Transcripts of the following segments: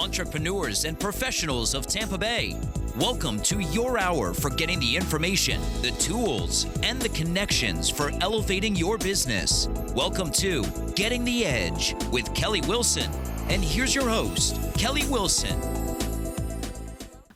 entrepreneurs, and professionals of Tampa Bay. Welcome to your hour for getting the information, the tools, and the connections for elevating your business. Welcome to Getting the Edge with Kelly Wilson. And here's your host, Kelly Wilson.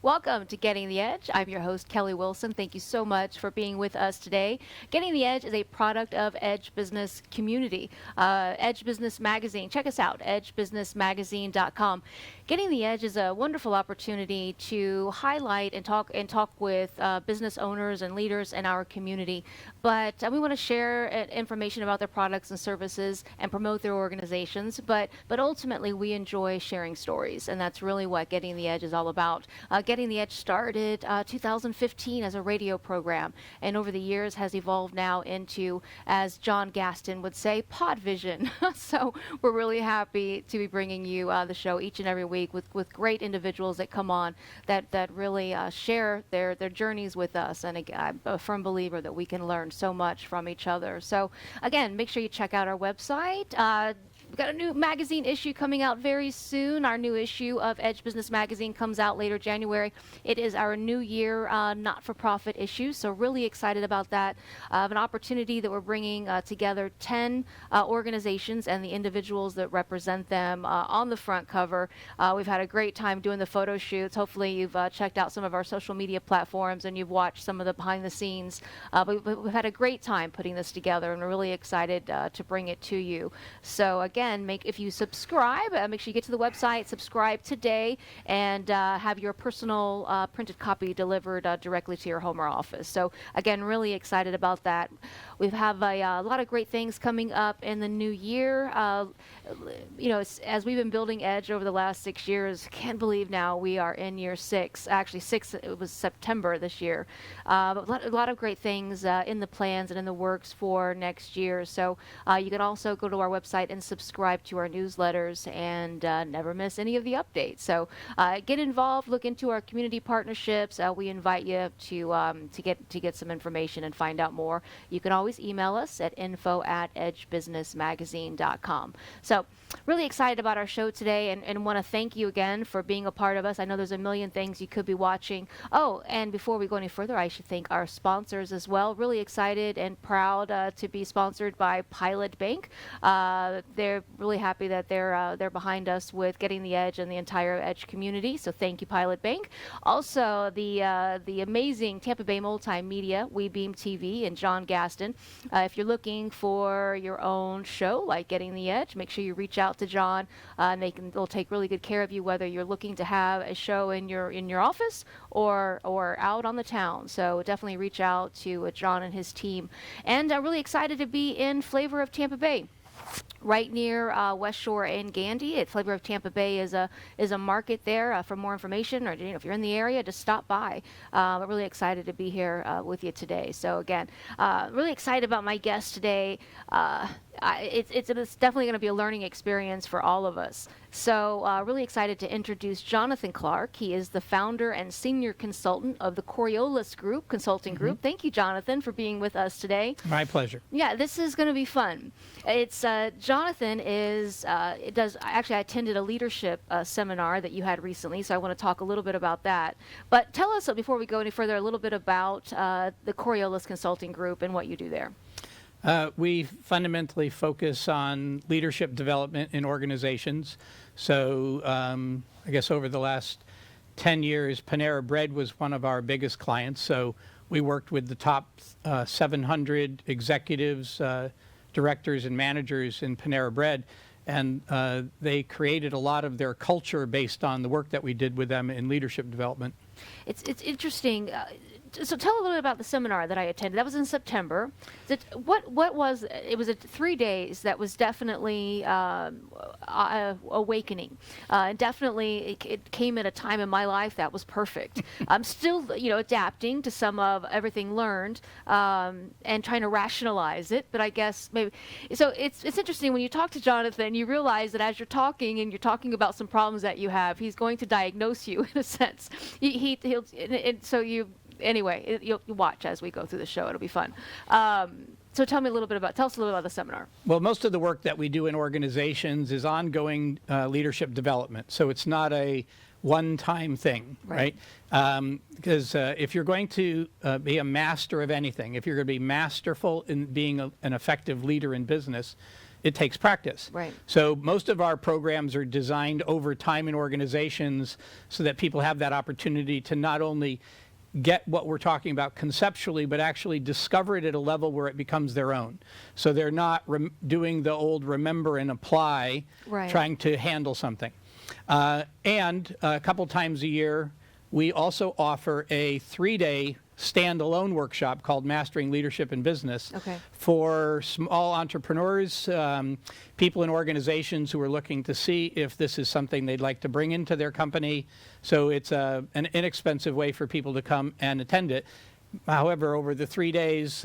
Welcome to Getting the Edge. I'm your host, Kelly Wilson. Thank you so much for being with us today. Getting the Edge is a product of Edge Business Community, Edge Business Magazine. Check us out, edgebusinessmagazine.com. Getting the Edge is a wonderful opportunity to highlight and talk with business owners and leaders in our community. But we want to share information about their products and services and promote their organizations. But ultimately, we enjoy sharing stories, and that's really what Getting the Edge is all about. Getting the Edge started 2015 as a radio program, and over the years has evolved now into, as John Gaston would say, pod vision. So we're really happy to be bringing you the show each and every week with great individuals that come on that really share their journeys with us. And I'm a firm believer that we can learn so much from each other. So again, make sure you check out our website. We've got a new magazine issue coming out very soon. Our new issue of Edge Business Magazine comes out later January. It is our new year not-for-profit issue, so really excited about that. An opportunity that we're bringing together 10 organizations and the individuals that represent them on the front cover. We've had a great time doing the photo shoots. Hopefully you've checked out some of our social media platforms and you've watched some of the behind the scenes. But we've had a great time putting this together, and we're really excited to bring it to you. So again, if you subscribe, make sure you get to the website, subscribe today, and have your personal printed copy delivered directly to your home or office. So again, really excited about that. We have a lot of great things coming up in the new year. As we've been building Edge over the last 6 years, can't believe now we are in year 6. Actually, it was September this year. But a lot of great things in the plans and in the works for next year. So you can also go to our website and subscribe to our newsletters and never miss any of the updates. So get involved, look into our community partnerships. We invite you to get some information and find out more. You can always email us at info@edgebusinessmagazine.com. So really excited about our show today, and want to thank you again for being a part of us. I know there's a million things you could be watching. Oh, and before we go any further, I should thank our sponsors as well. Really excited and proud to be sponsored by Pilot Bank. They're really happy that they're behind us with Getting the Edge and the entire Edge community. So thank you, Pilot Bank. Also, the amazing Tampa Bay Multimedia, WeBeam TV, and John Gaston. If you're looking for your own show like Getting the Edge, make sure you reach out to John. They'll take really good care of you, whether you're looking to have a show in your office or out on the town. So definitely reach out to John and his team. And really excited to be in Flavor of Tampa Bay, right near West Shore and Gandy. Flavor of Tampa Bay is a market there. For more information, or if you're in the area, just stop by. We're really excited to be here with you today. So again, really excited about my guest today. It's definitely going to be a learning experience for all of us. So really excited to introduce Jonathan Clark. He is the founder and senior consultant of the Coriolis Consulting Group. Thank you, Jonathan, for being with us today. My pleasure. Yeah, this is going to be fun. It's Jonathan I attended a leadership seminar that you had recently, so I want to talk a little bit about that. But tell us, before we go any further, a little bit about the Coriolis Consulting Group and what you do there. We fundamentally focus on leadership development in organizations. So I guess over the last 10 years, Panera Bread was one of our biggest clients. So we worked with the top 700 executives, directors, and managers in Panera Bread. And they created a lot of their culture based on the work that we did with them in leadership development. It's interesting. So tell a little bit about the seminar that I attended. That was in September. What was it? Was 3 days that was definitely awakening. Definitely, it came at a time in my life that was perfect. I'm still, adapting to some of everything learned and trying to rationalize it. But I guess maybe so. It's interesting when you talk to Jonathan, you realize that as you're talking and you're talking about some problems that you have, he's going to diagnose you in a sense. He'll. Anyway, you'll watch as we go through the show. It'll be fun. So tell us a little bit about the seminar. Well, most of the work that we do in organizations is ongoing leadership development. So it's not a one-time thing, right? Because if you're going to be a master of anything, if you're going to be masterful in being an effective leader in business, it takes practice. Right. So most of our programs are designed over time in organizations so that people have that opportunity to not only get what we're talking about conceptually, but actually discover it at a level where it becomes their own. So they're not doing the old remember and apply, trying to handle something. And a couple times a year, we also offer a 3-day standalone workshop called Mastering Leadership in Business for small entrepreneurs, people in organizations who are looking to see if this is something they'd like to bring into their company. So it's an inexpensive way for people to come and attend it. However, over the 3 days,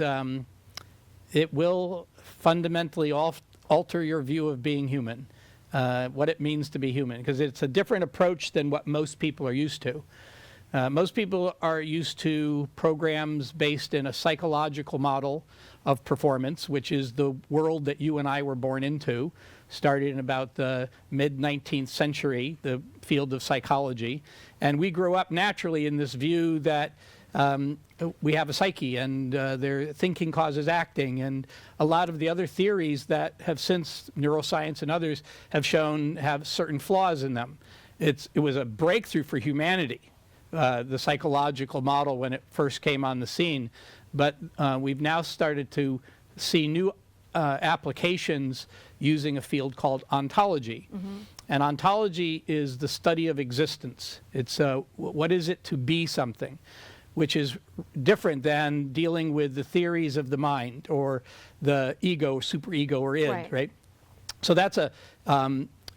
it will fundamentally alter your view of being human, what it means to be human, because it's a different approach than what most people are used to. Most people are used to programs based in a psychological model of performance, which is the world that you and I were born into, started in about the mid-19th century, the field of psychology. And we grew up naturally in this view that we have a psyche and their thinking causes acting, and a lot of the other theories that have since, neuroscience and others, have shown have certain flaws in them. It was a breakthrough for humanity. The psychological model when it first came on the scene, but we've now started to see new applications using a field called ontology. And ontology is the study of existence. It's what is it to be something, which is different than dealing with the theories of the mind or the ego, superego, or id, right? So that's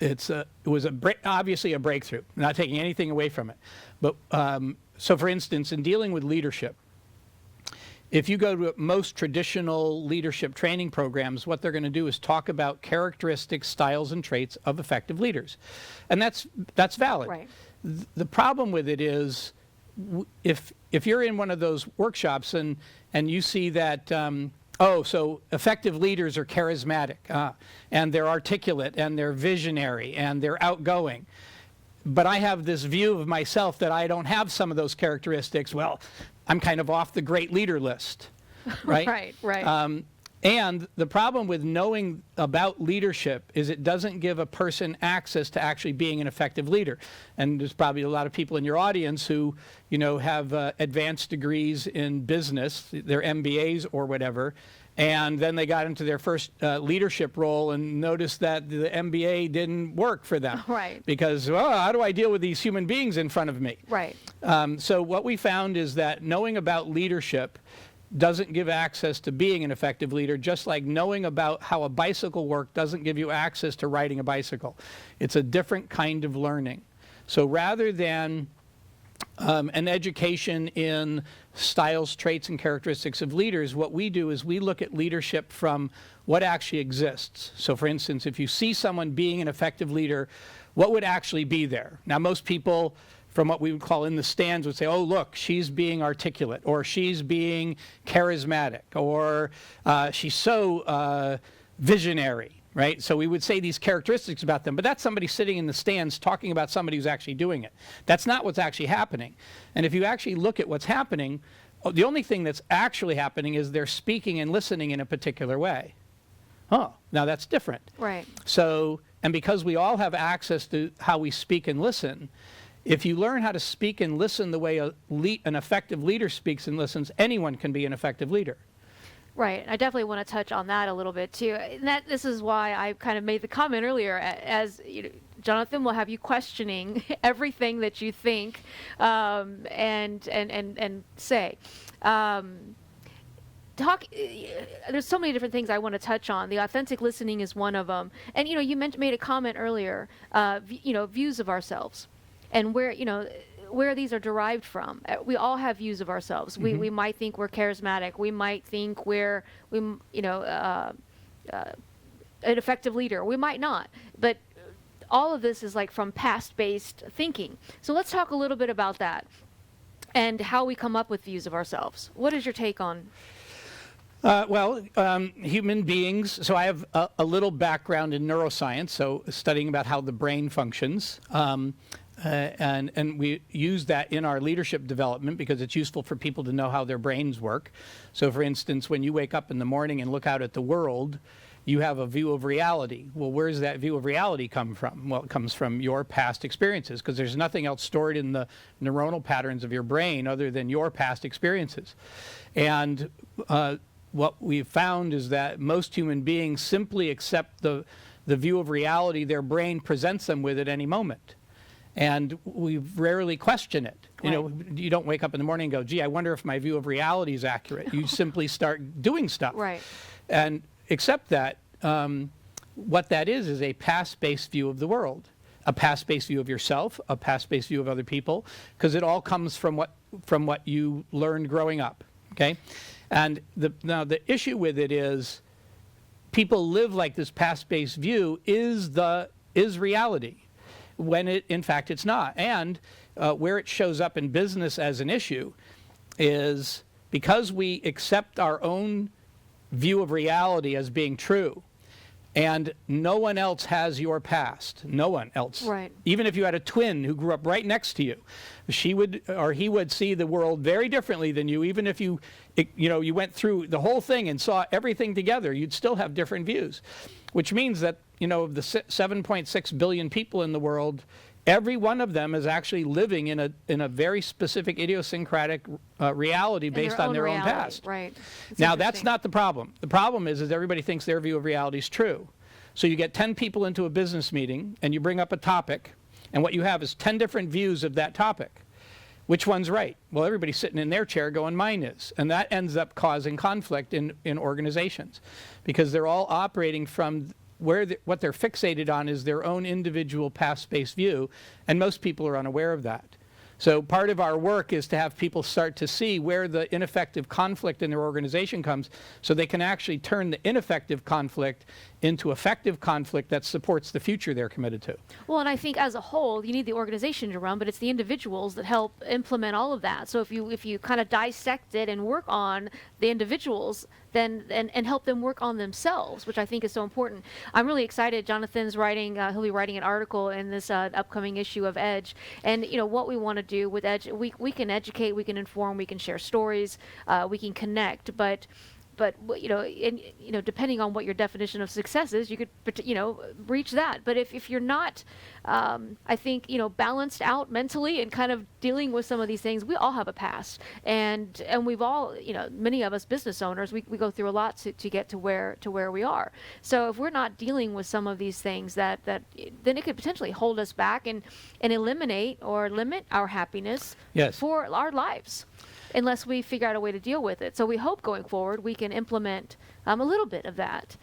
it was obviously a breakthrough, not taking anything away from it. But so for instance, in dealing with leadership, if you go to most traditional leadership training programs, what they're going to do is talk about characteristics, styles, and traits of effective leaders. And that's valid. Right. The problem with it is if you're in one of those workshops and you see that so effective leaders are charismatic, and they're articulate, and they're visionary, and they're outgoing. But I have this view of myself that I don't have some of those characteristics. Well, I'm kind of off the great leader list, right? Right. And the problem with knowing about leadership is it doesn't give a person access to actually being an effective leader. And there's probably a lot of people in your audience who, have advanced degrees in business, their MBAs or whatever, and then they got into their first leadership role and noticed that the MBA didn't work for them. Right. Because, how do I deal with these human beings in front of me? Right. So what we found is that knowing about leadership doesn't give access to being an effective leader, just like knowing about how a bicycle works doesn't give you access to riding a bicycle. It's a different kind of learning. So rather than an education in styles, traits, and characteristics of leaders, what we do is we look at leadership from what actually exists. So for instance, if you see someone being an effective leader, what would actually be there? Now, most people from what we would call in the stands would say, oh, look, she's being articulate, or she's being charismatic, or she's so visionary, right? So we would say these characteristics about them, but that's somebody sitting in the stands talking about somebody who's actually doing it. That's not what's actually happening. And if you actually look at what's happening, the only thing that's actually happening is they're speaking and listening in a particular way. Oh, now that's different. Right. So, and because we all have access to how we speak and listen, if you learn how to speak and listen the way an effective leader speaks and listens, anyone can be an effective leader. Right. I definitely want to touch on that a little bit too. And this is why I kind of made the comment earlier, as Jonathan will have you questioning everything that you think and say. There's so many different things I want to touch on. The authentic listening is one of them. And you made a comment earlier. Views of ourselves. And where these are derived from. We all have views of ourselves. Mm-hmm. We might think we're charismatic. We might think we're an effective leader. We might not. But all of this is like from past-based thinking. So let's talk a little bit about that and how we come up with views of ourselves. What is your take on? Human beings, so I have a little background in neuroscience, so studying about how the brain functions. And we use that in our leadership development because it's useful for people to know how their brains work. So for instance, when you wake up in the morning and look out at the world, you have a view of reality. Well, where does that view of reality come from? Well, it comes from your past experiences because there's nothing else stored in the neuronal patterns of your brain other than your past experiences. And what we've found is that most human beings simply accept the view of reality their brain presents them with at any moment. And we rarely question it. You know, you don't wake up in the morning and go, gee, I wonder if my view of reality is accurate. You simply start doing stuff. Right. And accept that what that is a past-based view of the world, a past-based view of yourself, a past-based view of other people, because it all comes from what you learned growing up, okay? And now the issue with it is people live like this past-based view is reality, when in fact it's not. And where it shows up in business as an issue is because we accept our own view of reality as being true, and no one else has your past. No one else. Right. Even if you had a twin who grew up right next to you, she would or he would see the world very differently than you. Even if you went through the whole thing and saw everything together, you'd still have different views. Which means that, of the 7.6 billion people in the world, every one of them is actually living in a very specific idiosyncratic reality based on their own past. Right. Now, that's not the problem. The problem is everybody thinks their view of reality is true. So you get 10 people into a business meeting, and you bring up a topic, and what you have is 10 different views of that topic. Which one's right? Well, everybody's sitting in their chair going, mine is. And that ends up causing conflict in organizations because they're all operating from what they're fixated on is their own individual past-based view, and most people are unaware of that. So part of our work is to have people start to see where the ineffective conflict in their organization comes so they can actually turn the ineffective conflict into effective conflict that supports the future they're committed to. Well, and I think as a whole, you need the organization to run, but it's the individuals that help implement all of that. So if you kind of dissect it and work on the individuals, then and help them work on themselves, which I think is so important. I'm really excited. Jonathan's writing; he'll be writing an article in this upcoming issue of Edge. And what we want to do with Edge, we can educate, we can inform, we can share stories, we can connect, but depending on what your definition of success is, you could, reach that. But if you're not, I think, balanced out mentally and kind of dealing with some of these things, we all have a past, and we've all, many of us business owners, we go through a lot to get to where we are. So if we're not dealing with some of these things, then it could potentially hold us back and eliminate or limit our happiness for our lives, unless we figure out a way to deal with it. So we hope going forward we can implement a little bit of that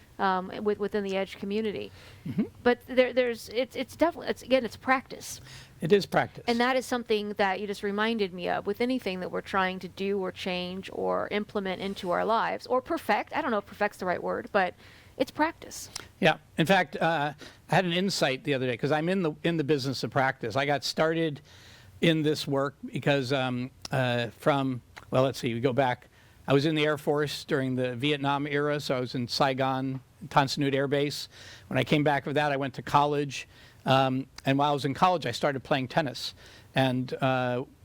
within the Edge community. Mm-hmm. But it's definitely, it's practice. It is practice. And that is something that you just reminded me of with anything that we're trying to do or change or implement into our lives or perfect. I don't know if perfect's the right word, but it's practice. Yeah. In fact, I had an insight the other day because I'm in the business of practice. I got started in this work because we go back. I was in the Air Force during the Vietnam era, so I was in Saigon, Tan Son Nhut Air Base. When I came back with that, I went to college. And while I was in college, I started playing tennis. And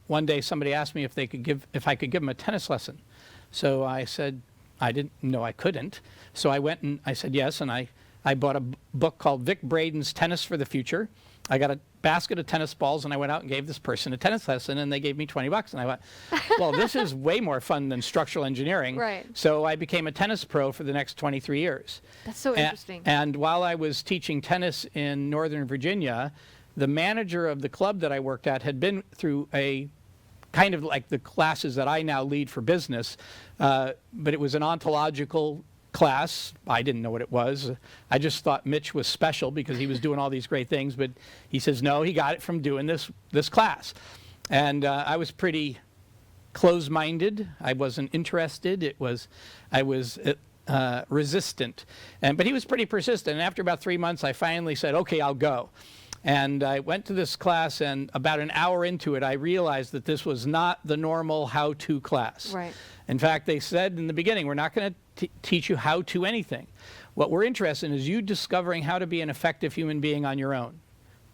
one day somebody asked me if I could give them a tennis lesson. So I said, I didn't know I couldn't. So I went and I said yes, and I bought a book called Vic Braden's Tennis for the Future. I got a basket of tennis balls, and I went out and gave this person a tennis lesson, and they gave me $20. And I went, well, this is way more fun than structural engineering. Right. So I became a tennis pro for the next 23 years. That's so interesting. And while I was teaching tennis in Northern Virginia, the manager of the club that I worked at had been through a kind of like the classes that I now lead for business, but it was an ontological class. I didn't know what it was. I just thought Mitch was special because he was doing all these great things, but he says no, he got it from doing this class. And I was pretty closed-minded. I wasn't interested. I was resistant. But he was pretty persistent. And after about 3 months, I finally said, okay, I'll go. And I went to this class, and about an hour into it, I realized that this was not the normal how-to class. Right. In fact, they said in the beginning, we're not going to teach you how to anything. What we're interested in is you discovering how to be an effective human being on your own.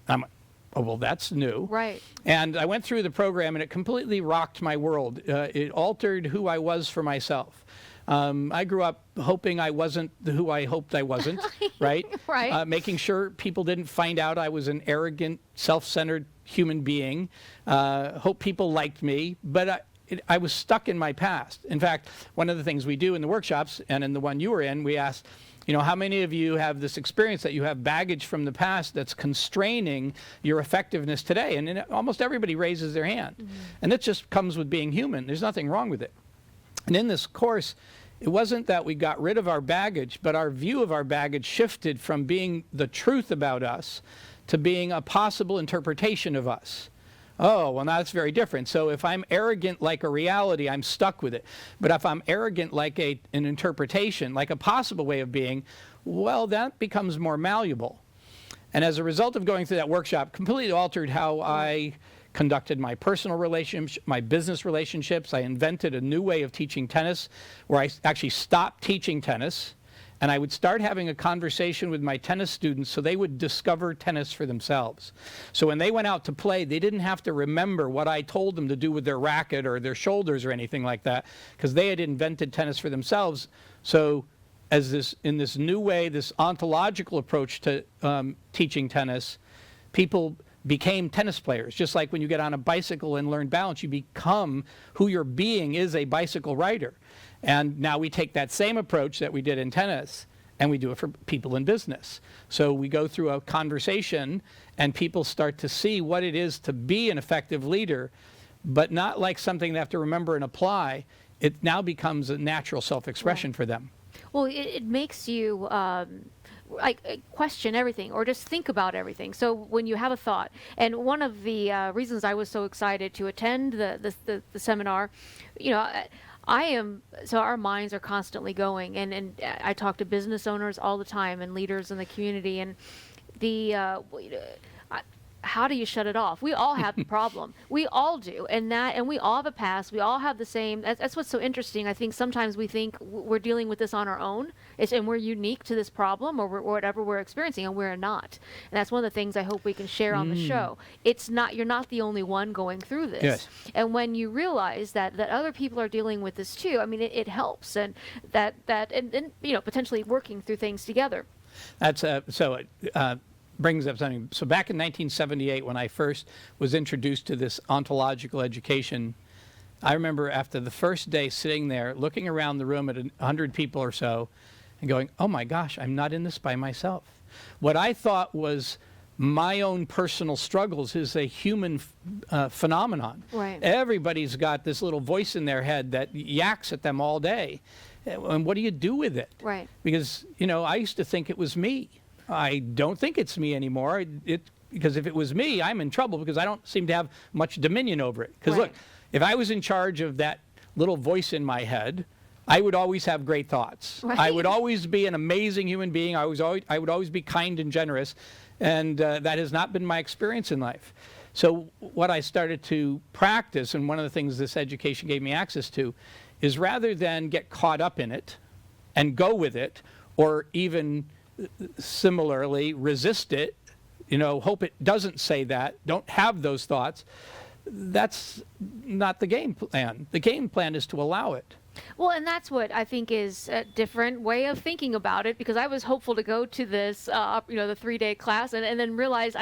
I'm like, oh, well, that's new. Right. And I went through the program, and it completely rocked my world. It altered who I was for myself. I grew up hoping I wasn't who I hoped I wasn't, right? Right. Making sure people didn't find out I was an arrogant, self-centered human being. Hope people liked me, but I was stuck in my past. In fact, one of the things we do in the workshops, and in the one you were in, we asked, how many of you have this experience that you have baggage from the past that's constraining your effectiveness today? And almost everybody raises their hand. Mm-hmm. And that just comes with being human. There's nothing wrong with it. And in this course, it wasn't that we got rid of our baggage, but our view of our baggage shifted from being the truth about us to being a possible interpretation of us. Oh, well, now that's very different. So if I'm arrogant like a reality, I'm stuck with it. But if I'm arrogant like an interpretation, like a possible way of being, well, that becomes more malleable. And as a result of going through that workshop, completely altered how I conducted my personal relationships, my business relationships. I invented a new way of teaching tennis where I actually stopped teaching tennis, and I would start having a conversation with my tennis students so they would discover tennis for themselves. So when they went out to play, they didn't have to remember what I told them to do with their racket or their shoulders or anything like that, because they had invented tennis for themselves. So in this new way, this ontological approach to teaching tennis, people became tennis players. Just like when you get on a bicycle and learn balance, you become who your being is, a bicycle rider. And now we take that same approach that we did in tennis and we do it for people in business. So we go through a conversation and people start to see what it is to be an effective leader, but not like something they have to remember and apply. It now becomes a natural self-expression for them. Well, it makes you question everything or just think about everything. So when you have a thought, and one of the reasons I was so excited to attend the seminar, so our minds are constantly going, and I talk to business owners all the time and leaders in the community, and how do you shut it off? We all have the problem. We all do. And we all have a past. We all have the same. That's what's so interesting. I think sometimes we think we're dealing with this on our own, and we're unique to this problem or whatever we're experiencing, and we're not. And that's one of the things I hope we can share on the show. You're not the only one going through this. Yes. And when you realize that other people are dealing with this too, I mean, it helps, and and potentially working through things together. That's brings up something. So back in 1978, when I first was introduced to this ontological education, I remember after the first day sitting there, looking around the room at 100 people or so, and going, oh my gosh, I'm not in this by myself. What I thought was my own personal struggles is a human phenomenon. Right. Everybody's got this little voice in their head that yaks at them all day. And what do you do with it? Right. Because, I used to think it was me. I don't think it's me anymore. Because if it was me, I'm in trouble because I don't seem to have much dominion over it. Because look, if I was in charge of that little voice in my head, I would always have great thoughts. Right. I would always be an amazing human being. I would always be kind and generous. And that has not been my experience in life. So what I started to practice, and one of the things this education gave me access to, is rather than get caught up in it and go with it, or even similarly resist it, hope it doesn't say that, don't have those thoughts, that's not the game plan. The game plan is to allow it. Well, and that's what I think is a different way of thinking about it, because I was hopeful to go to this, the 3-day class and then realize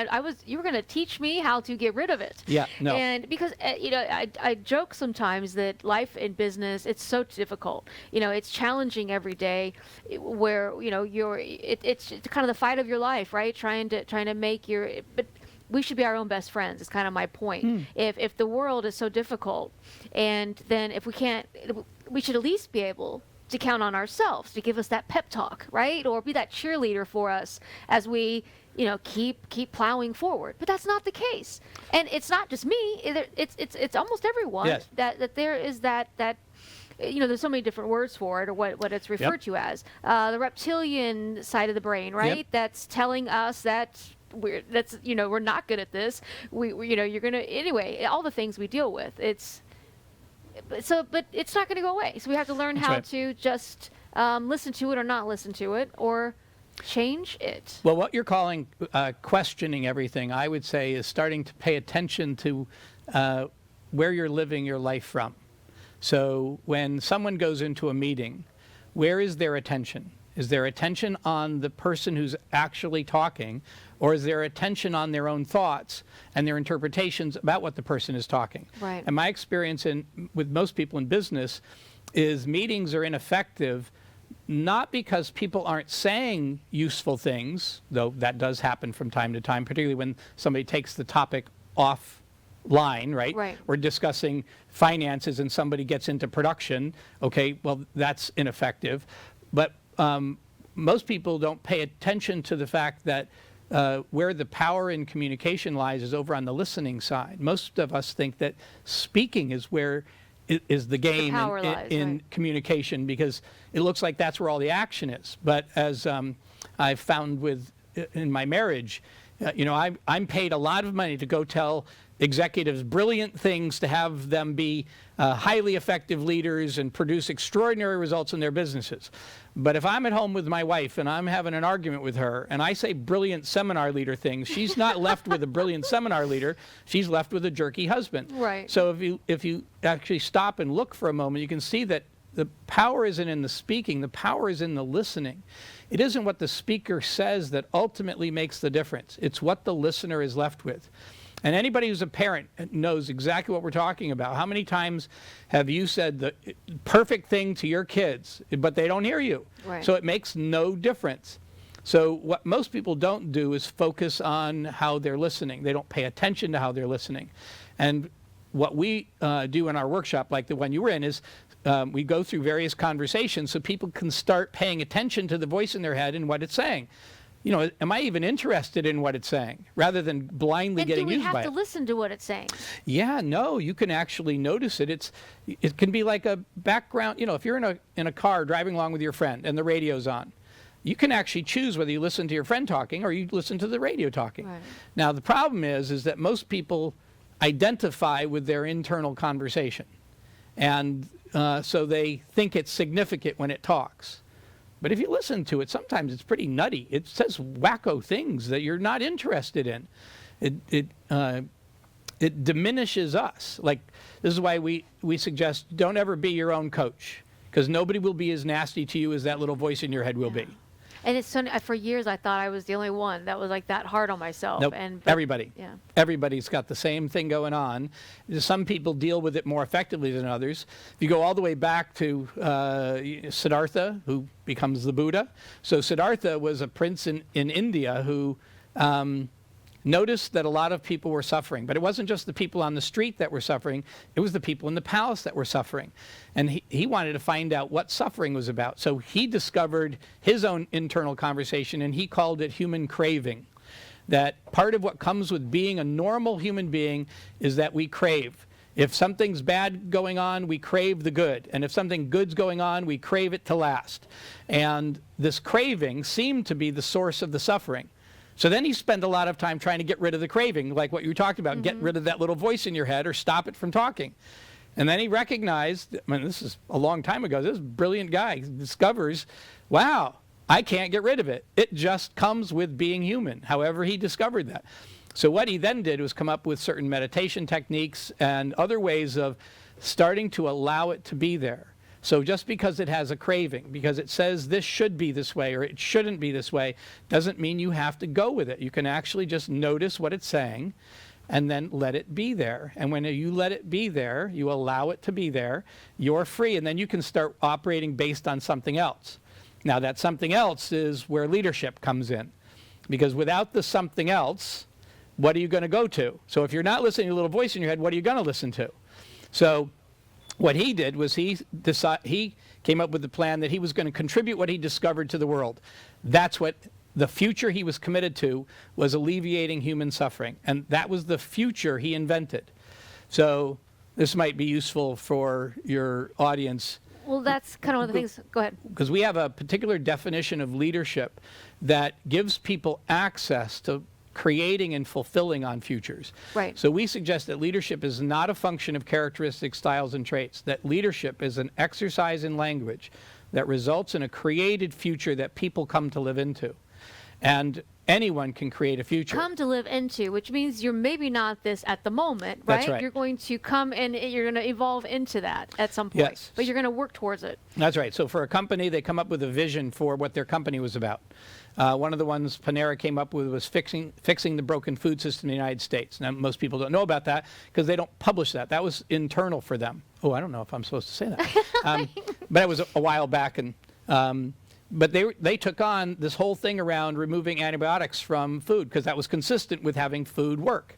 you were going to teach me how to get rid of it. Yeah, no. And because, I joke sometimes that life in business, it's so difficult. It's challenging every day where, it's kind of the fight of your life, right? Trying to make but we should be our own best friends is kind of my point. If the world is so difficult, and then if we can't, we should at least be able to count on ourselves to give us that pep talk, right? Or be that cheerleader for us as we, keep plowing forward. But that's not the case. And it's not just me. It's almost everyone. Yes. That there is that there's so many different words for it, or what it's referred to as. The reptilian side of the brain, right? Yep. That's telling us that we're not good at this. You're gonna anyway. All the things we deal with, but it's not going to go away. So we have to learn how to just listen to it or not listen to it, or change it? Well, what you're calling questioning everything, I would say, is starting to pay attention to where you're living your life from. So when someone goes into a meeting, where is their attention? Is their attention on the person who's actually talking, or is their attention on their own thoughts and their interpretations about what the person is talking? Right. And my experience with most people in business is meetings are ineffective not because people aren't saying useful things, though that does happen from time to time, particularly when somebody takes the topic offline, right? Right. We're discussing finances and somebody gets into production. Okay, well, that's ineffective. But most people don't pay attention to the fact that where the power in communication lies is over on the listening side. Most of us think that speaking is where is the game power lies, in right. communication, because it looks like that's where all the action is. But as I've found in my marriage, I'm paid a lot of money to go tell executives brilliant things to have them be highly effective leaders and produce extraordinary results in their businesses. But if I'm at home with my wife and I'm having an argument with her and I say brilliant seminar leader things, she's not left with a brilliant seminar leader, she's left with a jerky husband. Right. So if you actually stop and look for a moment, you can see that the power isn't in the speaking, the power is in the listening. It isn't what the speaker says that ultimately makes the difference. It's what the listener is left with. And anybody who's a parent knows exactly what we're talking about. How many times have you said the perfect thing to your kids, but they don't hear you? Right. So it makes no difference. So what most people don't do is focus on how they're listening. They don't pay attention to how they're listening. And what we do in our workshop, like the one you were in, is we go through various conversations so people can start paying attention to the voice in their head and what it's saying. Am I even interested in what it's saying, rather than blindly And getting do we used by have it? to listen to what it's saying? Yeah, no, you can actually notice it. It can be like a background. If you're in a car driving along with your friend and the radio's on, you can actually choose whether you listen to your friend talking or you listen to the radio talking. Right. Now, the problem is that most people identify with their internal conversation, and so they think it's significant when it talks. But if you listen to it, sometimes it's pretty nutty. It says wacko things that you're not interested in. It diminishes us. Like, this is why we suggest don't ever be your own coach, because nobody will be as nasty to you as that little voice in your head will be. And it's funny, for years I thought I was the only one that was like that hard on myself. Nope. But Everybody. Yeah. Everybody's got the same thing going on. Some people deal with it more effectively than others. If you go all the way back to Siddhartha, who becomes the Buddha. So Siddhartha was a prince in India who noticed that a lot of people were suffering. But it wasn't just the people on the street that were suffering. It was the people in the palace that were suffering. And he wanted to find out what suffering was about. So he discovered his own internal conversation, and he called it human craving. That part of what comes with being a normal human being is that we crave. If something's bad going on, we crave the good. And if something good's going on, we crave it to last. And this craving seemed to be the source of the suffering. So then he spent a lot of time trying to get rid of the craving, like what you talked about, get rid of that little voice in your head or stop it from talking. And then he recognized, this is a long time ago, this brilliant guy discovers, wow, I can't get rid of it. It just comes with being human, however he discovered that. So what he then did was come up with certain meditation techniques and other ways of starting to allow it to be there. So just because it has a craving, because it says this should be this way or it shouldn't be this way, doesn't mean you have to go with it. You can actually just notice what it's saying and then let it be there. And when you let it be there, you allow it to be there, you're free, and then you can start operating based on something else. Now, that something else is where leadership comes in, because without the something else, what are you going to go to? So if you're not listening to a little voice in your head, what are you going to listen to? So what he did was he came up with the plan that he was going to contribute what he discovered to the world. That's what the future he was committed to, was alleviating human suffering. And that was the future he invented. So this might be useful for your audience. Well, that's kind of one of the things. Go ahead. Because we have a particular definition of leadership that gives people access to creating and fulfilling on futures. Right. So we suggest that leadership is not a function of characteristics, styles, and traits, that leadership is an exercise in language that results in a created future that people come to live into. And anyone can create a future. Come to live into, which means you're maybe not this at the moment, right? That's right. You're going to come and you're going to evolve into that at some point. Yes. But you're going to work towards it. That's right. So for a company, they come up with a vision for what their company was about. One of the ones Panera came up with was fixing the broken food system in the United States. Now, most people don't know about that because they don't publish that. That was internal for them. Oh, I don't know if I'm supposed to say that. But it was a while back. But they took on this whole thing around removing antibiotics from food because that was consistent with having food work.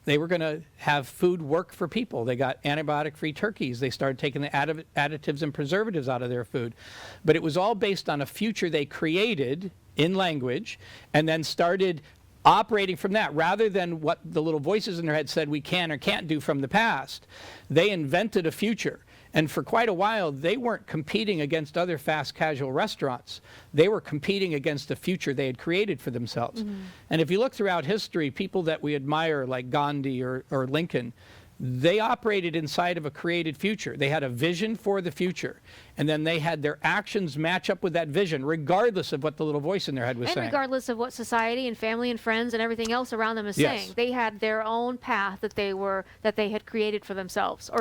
They were going to have food work for people. They got antibiotic-free turkeys. They started taking the additives and preservatives out of their food. But it was all based on a future they created in language and then started operating from that. Rather than what the little voices in their head said we can or can't do from the past, they invented a future. And for quite a while, they weren't competing against other fast casual restaurants. They were competing against the future they had created for themselves. Mm-hmm. And if you look throughout history, people that we admire like Gandhi or Lincoln, they operated inside of a created future. They had a vision for the future. And then they had their actions match up with that vision, regardless of what the little voice in their head was saying. And regardless of what society and family and friends and everything else around them is Yes. saying. They had their own path that they had created for themselves.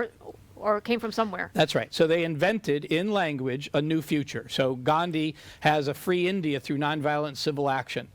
Or came from somewhere. That's right. So they invented in language a new future. So Gandhi has a free India through nonviolent civil action.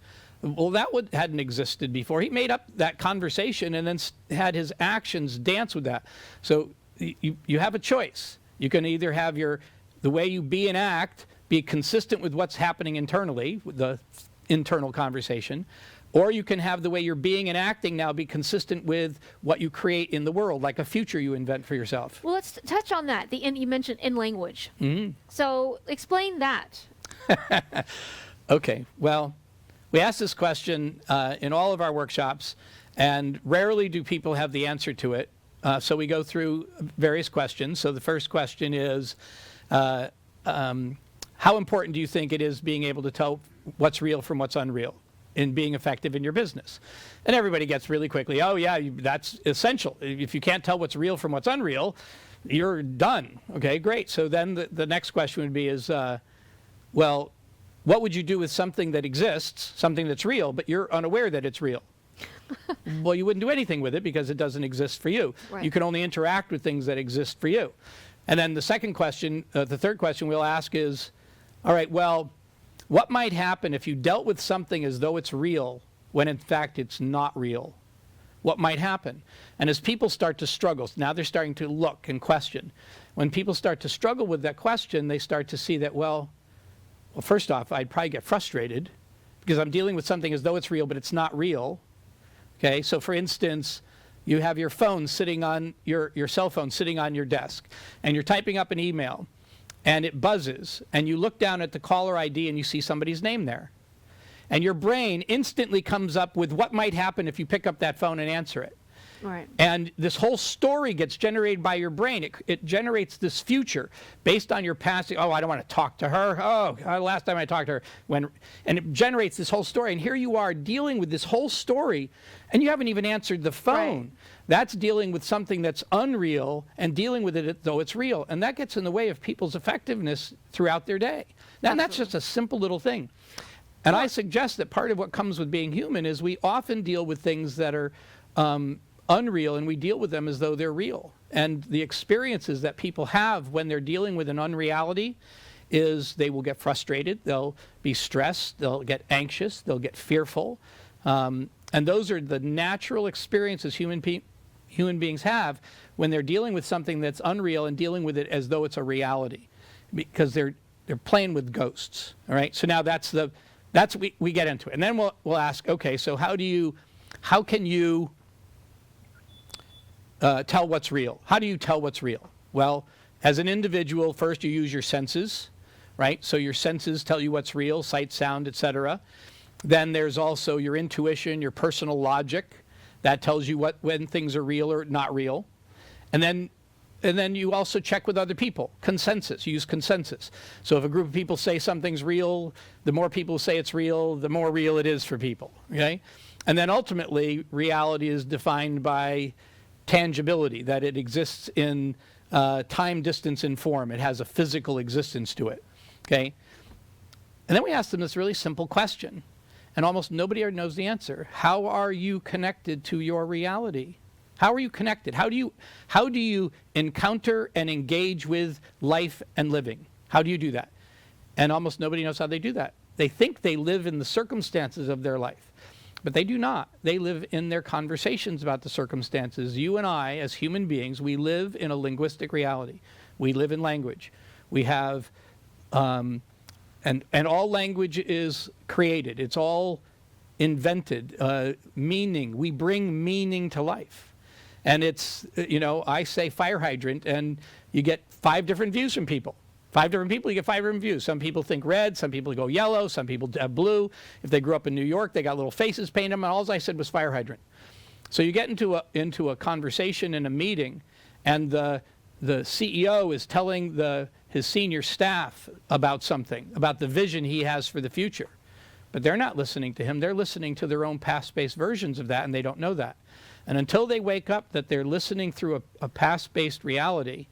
Well, that hadn't existed before. He made up that conversation and then had his actions dance with that. So you have a choice. You can either have the way you be and act be consistent with what's happening internally, with the internal conversation, or you can have the way you're being and acting now be consistent with what you create in the world, like a future you invent for yourself. Well, let's touch on that. You mentioned in language. Mm-hmm. So explain that. Okay. Well, we ask this question in all of our workshops, and rarely do people have the answer to it. So we go through various questions. So the first question is, how important do you think it is being able to tell what's real from what's unreal in being effective in your business? And everybody gets really quickly, oh yeah, that's essential. If you can't tell what's real from what's unreal, you're done. Okay, great. So then the next question would be well, what would you do with something that exists, something that's real, but you're unaware that it's real? Well, you wouldn't do anything with it because it doesn't exist for you. Right. You can only interact with things that exist for you. And then the third question we'll ask is, all right, well, what might happen if you dealt with something as though it's real when in fact it's not real? What might happen? And as people start to struggle, now they're starting to look and question. When people start to struggle with that question, they start to see that, well, first off, I'd probably get frustrated because I'm dealing with something as though it's real, but it's not real. Okay, so for instance, you have your phone sitting on your cell phone sitting on your desk, and you're typing up an email, and it buzzes, and you look down at the caller ID and you see somebody's name there. And your brain instantly comes up with what might happen if you pick up that phone and answer it. Right. And this whole story gets generated by your brain. It generates this future based on your past. Oh, I don't want to talk to her. Oh, last time I talked to her. And it generates this whole story. And here you are dealing with this whole story, and you haven't even answered the phone. Right. That's dealing with something that's unreal and dealing with it though it's real. And that gets in the way of people's effectiveness throughout their day. Now, and that's just a simple little thing. And I suggest that part of what comes with being human is we often deal with things that are unreal, and we deal with them as though they're real. And the experiences that people have when they're dealing with an unreality is they will get frustrated, they'll be stressed, they'll get anxious, they'll get fearful. And those are the natural experiences human beings have when they're dealing with something that's unreal and dealing with it as though it's a reality, because they're playing with ghosts. All right. So now we get into it, and then we'll ask, okay, so how can you tell what's real? How do you tell what's real? Well, as an individual, first you use your senses, right? So your senses tell you what's real, sight, sound, etc. Then there's also your intuition, your personal logic. That tells you when things are real or not real. And then you also check with other people. Consensus. You use consensus. So if a group of people say something's real, the more people say it's real, the more real it is for people. Okay? And then ultimately, reality is defined by tangibility, that it exists in time, distance, and form. It has a physical existence to it, okay? And then we ask them this really simple question, and almost nobody knows the answer. How are you connected to your reality? How are you connected? How do you encounter and engage with life and living? How do you do that? And almost nobody knows how they do that. They think they live in the circumstances of their life, but they do not. They live in their conversations about the circumstances. You and I, as human beings, we live in a linguistic reality. We live in language. We have, and all language is created. It's all invented. Meaning, we bring meaning to life. And it's, I say fire hydrant, and you get 5 different views from people. 5 different people, you get 5 different views. Some people think red, some people go yellow, some people have blue. If they grew up in New York, they got little faces painted on them, and all I said was fire hydrant. So you get into a conversation in a meeting, and the CEO is telling his senior staff about something, about the vision he has for the future. But they're not listening to him. They're listening to their own past-based versions of that, and they don't know that. And until they wake up that they're listening through a past-based reality,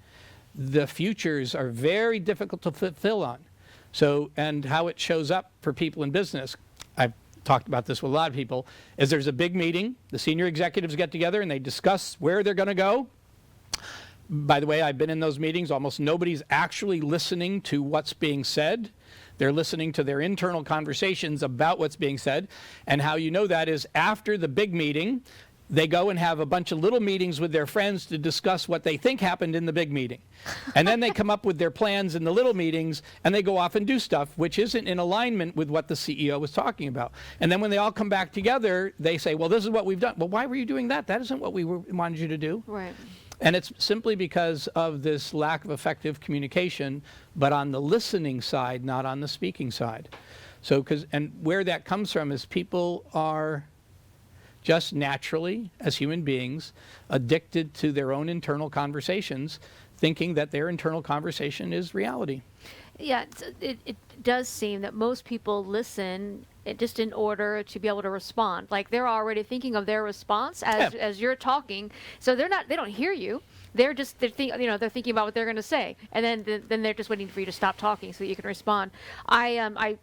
the futures are very difficult to fulfill on. So, and how it shows up for people in business, I've talked about this with a lot of people, is there's a big meeting, the senior executives get together and they discuss where they're going to go. By the way, I've been in those meetings, almost nobody's actually listening to what's being said. They're listening to their internal conversations about what's being said. And how you know that is after the big meeting, they go and have a bunch of little meetings with their friends to discuss what they think happened in the big meeting. And then they come up with their plans in the little meetings, and they go off and do stuff which isn't in alignment with what the CEO was talking about. And then when they all come back together, they say, well, this is what we've done. Well, why were you doing that? That isn't what we wanted you to do. Right. And it's simply because of this lack of effective communication, but on the listening side, not on the speaking side. So, and where that comes from is people are just naturally, as human beings, addicted to their own internal conversations, thinking that their internal conversation is reality. Yeah, it does seem that most people listen just in order to be able to respond. Like they're already thinking of their response as you're talking, so they don't hear you. They're thinking about what they're going to say, and then they're just waiting for you to stop talking so that you can respond. I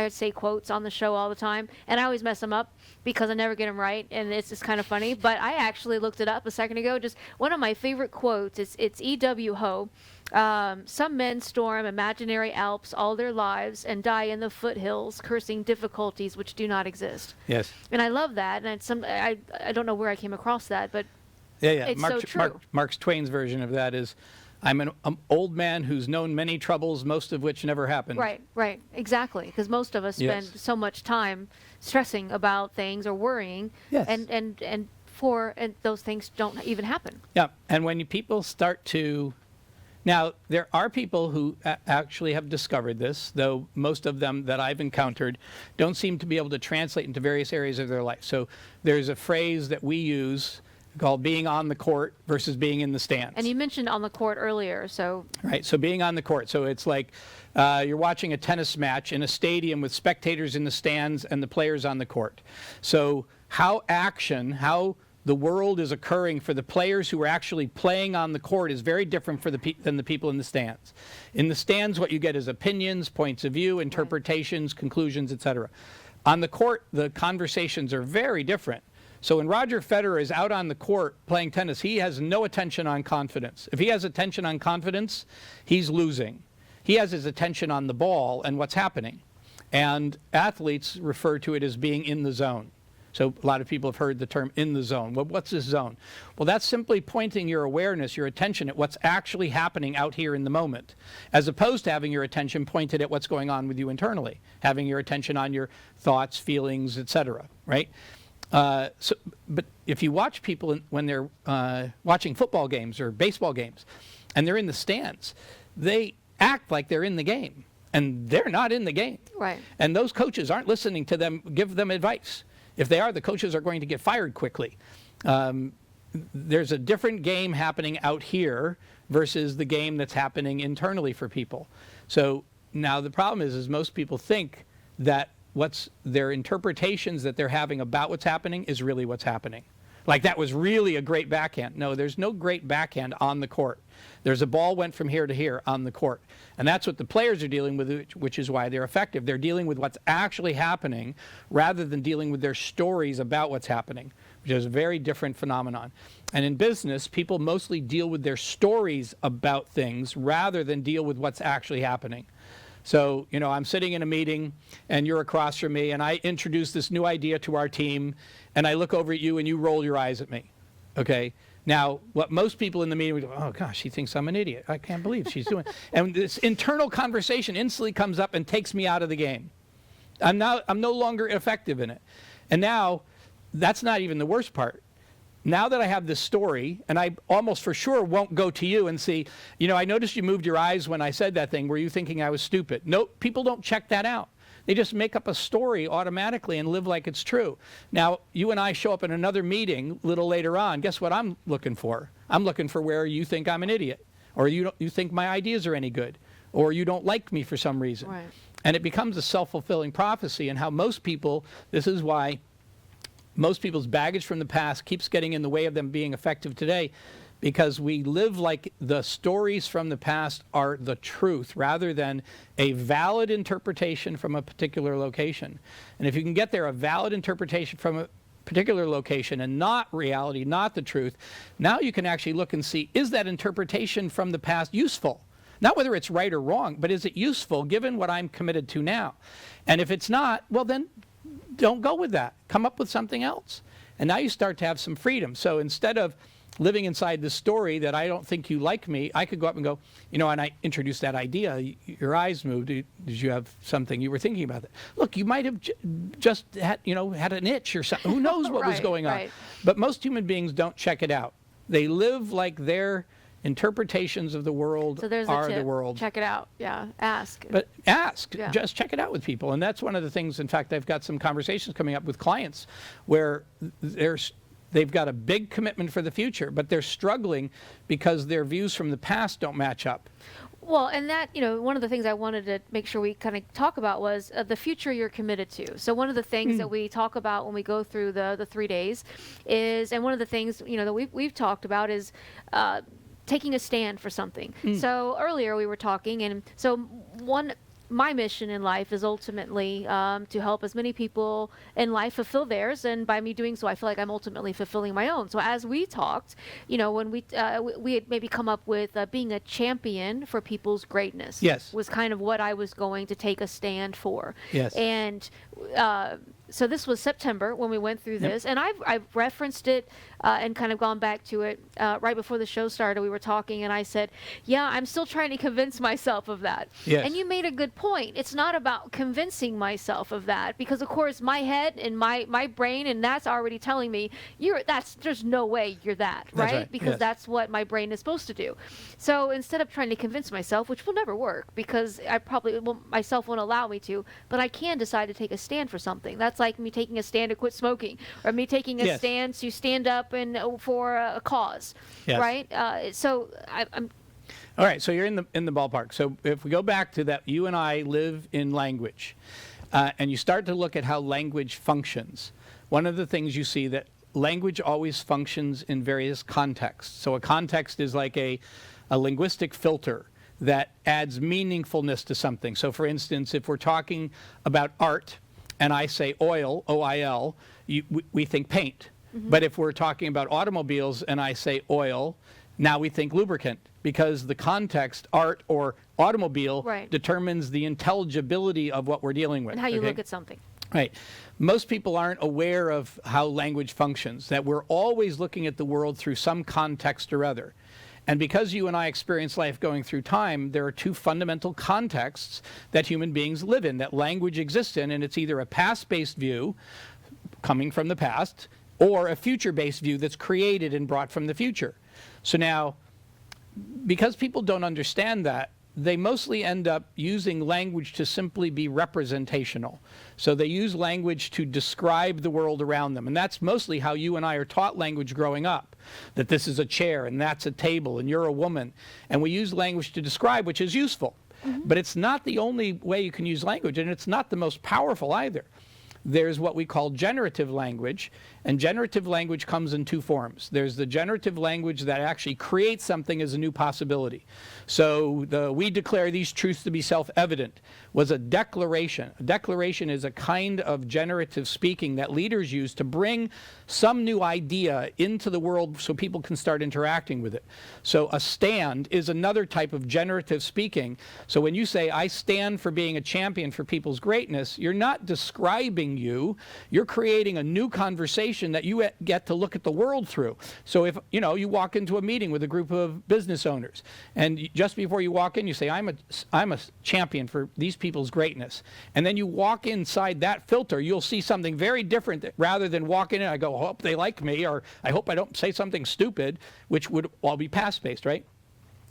say quotes on the show all the time, and I always mess them up because I never get them right, and it's just kind of funny. But I actually looked it up a second ago. Just one of my favorite quotes. It's E.W. Ho. Some men storm imaginary Alps all their lives and die in the foothills, cursing difficulties which do not exist. Yes. And I love that, and I don't know where I came across that, but yeah. It's so true. Mark Twain's version of that is, I'm an old man who's known many troubles, most of which never happened. Right, exactly. Because most of us spend so much time stressing about things or worrying, and those things don't even happen. Yeah, and when people start to, now there are people who actually have discovered this, though most of them that I've encountered don't seem to be able to translate into various areas of their life. So there's a phrase that we use called being on the court versus being in the stands. And you mentioned on the court earlier, so. Right, so being on the court. So it's like you're watching a tennis match in a stadium with spectators in the stands and the players on the court. So how the world is occurring for the players who are actually playing on the court is very different than the people in the stands. In the stands, what you get is opinions, points of view, interpretations, conclusions, etc. On the court, the conversations are very different. So when Roger Federer is out on the court playing tennis, he has no attention on confidence. If he has attention on confidence, he's losing. He has his attention on the ball and what's happening. And athletes refer to it as being in the zone. So a lot of people have heard the term in the zone. Well, what's this zone? Well, that's simply pointing your awareness, your attention at what's actually happening out here in the moment, as opposed to having your attention pointed at what's going on with you internally, having your attention on your thoughts, feelings, etc., right? But if you watch people when they're watching football games or baseball games, and they're in the stands, they act like they're in the game, and they're not in the game. Right. And those coaches aren't listening to them, give them advice. If they are, the coaches are going to get fired quickly. There's a different game happening out here versus the game that's happening internally for people. So now the problem is most people think that what's their interpretations that they're having about what's happening is really what's happening. Like that was really a great backhand. No, there's no great backhand on the court. There's a ball went from here to here on the court. And that's what the players are dealing with, which is why they're effective. They're dealing with what's actually happening rather than dealing with their stories about what's happening, which is a very different phenomenon. And in business, people mostly deal with their stories about things rather than deal with what's actually happening. So, you know, I'm sitting in a meeting and you're across from me and I introduce this new idea to our team and I look over at you and you roll your eyes at me. Okay? Now, what most people in the meeting would go, oh gosh, she thinks I'm an idiot. I can't believe she's doing. And this internal conversation instantly comes up and takes me out of the game. I'm no longer effective in it. And now, that's not even the worst part. Now that I have this story, and I almost for sure won't go to you and see, you know, I noticed you moved your eyes when I said that thing. Were you thinking I was stupid? Nope, people don't check that out. They just make up a story automatically and live like it's true. Now, you and I show up in another meeting a little later on. Guess what I'm looking for? I'm looking for where you think I'm an idiot, or you think my ideas are any good, or you don't like me for some reason. Right. And it becomes a self-fulfilling prophecy, and how most people, this is why most people's baggage from the past keeps getting in the way of them being effective today, because we live like the stories from the past are the truth rather than a valid interpretation from a particular location. And if you can get there, a valid interpretation from a particular location and not reality, not the truth, now you can actually look and see, is that interpretation from the past useful? Not whether it's right or wrong, but is it useful given what I'm committed to now? And if it's not, well then don't go with that. Come up with something else. And now you start to have some freedom. So instead of living inside the story that I don't think you like me, I could go up and go, you know, and I introduced that idea. Your eyes moved. Did you have something you were thinking about? That? Look, you might have just had, you know, had an itch or something. Who knows what was going on? Right. But most human beings don't check it out. They live like their interpretations of the world So there's are a tip. the world. Check it out. Yeah. Ask. But ask, Yeah. just check it out with people. And that's one of the things, in fact, I've got some conversations coming up with clients where they've got a big commitment for the future, but they're struggling because their views from the past don't match up. Well, and that, you know, one of the things I wanted to make sure we kind of talk about was the future you're committed to. So one of the things that we talk about when we go through the 3 days is, and one of the things, you know, that we've talked about is taking a stand for something. So earlier we were talking, and so my mission in life is ultimately to help as many people in life fulfill theirs, and by me doing so, I feel like I'm ultimately fulfilling my own. So as we talked, you know, when we had maybe come up with being a champion for people's greatness. Yes. Was kind of what I was going to take a stand for. Yes. And so this was September when we went through this, and I've referenced it and kind of gone back to it right before the show started. We were talking, and I said, yeah, I'm still trying to convince myself of that. Yes. And you made a good point. It's not about convincing myself of that, because of course my head and my brain, and that's already telling me there's no way you're that, right? right. Because Yes. that's what my brain is supposed to do. So instead of trying to convince myself, which will never work because myself won't allow me to, but I can decide to take a stand for something. That's like me taking a stand to quit smoking, or me taking a Yes. stand to stand up and for a cause, Yes. right? So I'm All right, so you're in the ballpark. So if we go back to that, you and I live in language, and you start to look at how language functions. One of the things you see that language always functions in various contexts. So a context is like a linguistic filter that adds meaningfulness to something. So for instance, if we're talking about art, and I say oil, O-I-L, we think paint. But if we're talking about automobiles and I say oil, now we think lubricant, because the context, art or automobile, Right. determines the intelligibility of what we're dealing with. and how you okay? look at something. Right. Most people aren't aware of how language functions, that we're always looking at the world through some context or other. And because you and I experience life going through time, there are two fundamental contexts that human beings live in, that language exists in, and it's either a past-based view coming from the past, or a future-based view that's created and brought from the future. So now, because people don't understand that, they mostly end up using language to simply be representational. So they use language to describe the world around them. And that's mostly how you and I are taught language growing up, that this is a chair and that's a table and you're a woman. And we use language to describe, which is useful. But it's not the only way you can use language, and it's not the most powerful either. There's what we call generative language, And generative language comes in two forms. There's the generative language that actually creates something as a new possibility. So we declare these truths to be self-evident was a declaration. A declaration is a kind of generative speaking that leaders use to bring some new idea into the world so people can start interacting with it. So a stand is another type of generative speaking. So when you say, I stand for being a champion for people's greatness, you're not describing you, you're creating a new conversation that you get to look at the world through. So if you walk into a meeting with a group of business owners, and just before you walk in, you say, I'm a champion for these people's greatness. And then you walk inside that filter, you'll see something very different rather than walk in and I go, I hope they like me, or I hope I don't say something stupid, which would all be past-based, right?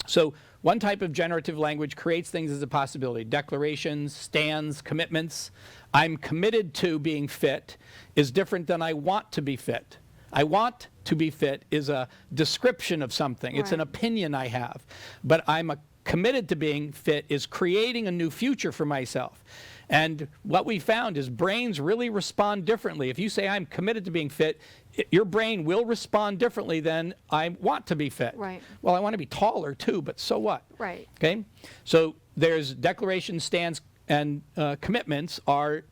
So one type of generative language creates things as a possibility. Declarations, stands, commitments. I'm committed to being fit is different than I want to be fit. I want to be fit is a description of something. It's an opinion I have. But committed to being fit is creating a new future for myself. And what we found is brains really respond differently. If you say, I'm committed to being fit, your brain will respond differently than I want to be fit. Right. Well, I want to be taller too, but so what? Right. Okay? So there's declarations, stands, and commitments are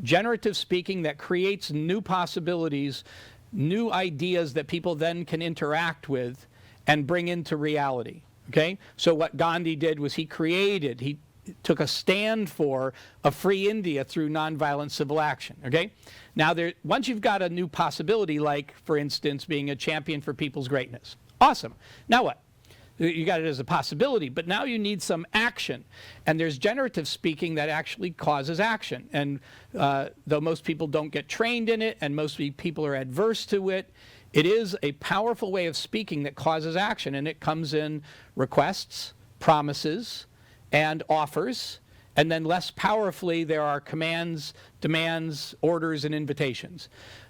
generative speaking that creates new possibilities, new ideas that people then can interact with and bring into reality. Okay? So what Gandhi did was he took a stand for a free India through nonviolent civil action. Okay? Now, once you've got a new possibility, like, for instance, being a champion for people's greatness, awesome. Now what? You got it as a possibility, but now you need some action. And there's generative speaking that actually causes action. And though most people don't get trained in it, and most people are adverse to it, it is a powerful way of speaking that causes action. And it comes in requests, promises, and offers. And then less powerfully, there are commands, demands, orders, and invitations.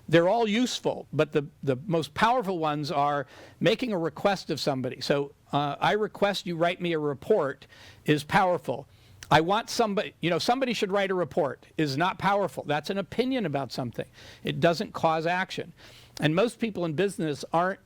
They're all useful, but the most powerful ones are making a request of somebody. So I request you write me a report is powerful. I want somebody should write a report is not powerful. That's an opinion about something. It doesn't cause action. And most people in business aren't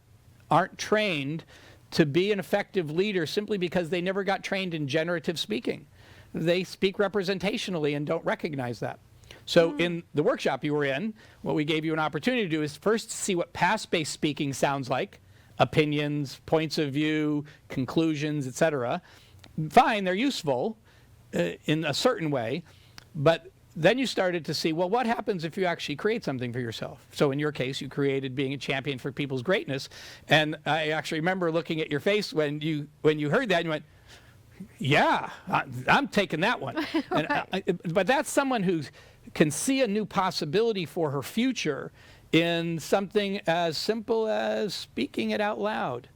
trained to be an effective leader simply because they never got trained in generative speaking. They speak representationally and don't recognize that. So in the workshop you were in, what we gave you an opportunity to do is first see what past-based speaking sounds like, opinions, points of view, conclusions, etc. Fine, they're useful in a certain way, but then you started to see, well, what happens if you actually create something for yourself? So in your case, you created being a champion for people's greatness, and I actually remember looking at your face when you heard that, and you went, yeah, I'm taking that one. And but that's someone who can see a new possibility for her future in something as simple as speaking it out loud.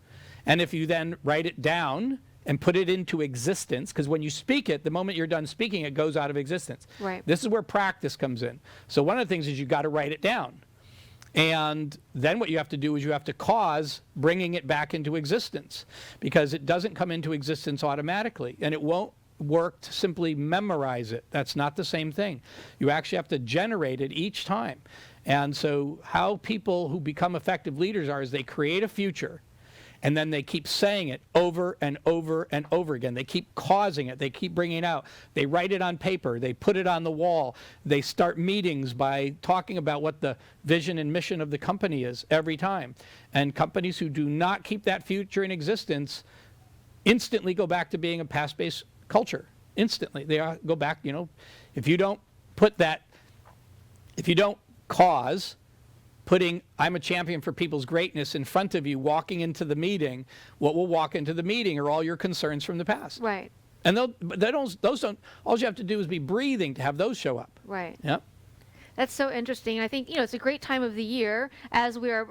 And if you then write it down and put it into existence, because when you speak it, the moment you're done speaking, it goes out of existence. Right. This is where practice comes in. So one of the things is you've got to write it down. And then what you have to do is you have to cause bringing it back into existence, because it doesn't come into existence automatically, and it won't work to simply memorize it. That's not the same thing. You actually have to generate it each time. And so how people who become effective leaders is they create a future, and then they keep saying it over and over and over again. They keep causing it. They keep bringing it out. They write it on paper. They put it on the wall. They start meetings by talking about what the vision and mission of the company is every time. And companies who do not keep that future in existence instantly go back to being a past-based culture. Instantly. They go back, if you don't put that, if you don't cause putting I'm a champion for people's greatness in front of you, walking into the meeting, what will walk into the meeting are all your concerns from the past. Right. And those don't, all you have to do is be breathing to have those show up. Right. Yep. That's so interesting. I think, it's a great time of the year as we are,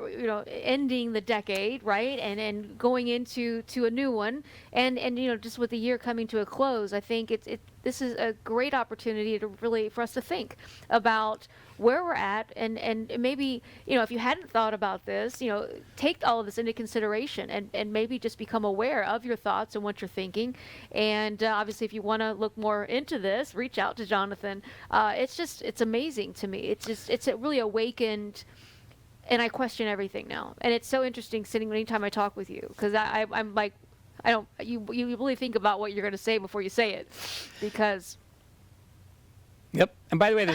ending the decade, right? And going into a new one. And just with the year coming to a close, I think this is a great opportunity for us to think about where we're at, and maybe, if you hadn't thought about this, take all of this into consideration and maybe just become aware of your thoughts and what you're thinking. And obviously, if you want to look more into this, reach out to Jonathan. It's amazing to me. It's really awakened and I question everything now. And it's so interesting sitting anytime I talk with you, because I'm like, I don't, you really think about what you're going to say before you say it, because. Yep. And by the way,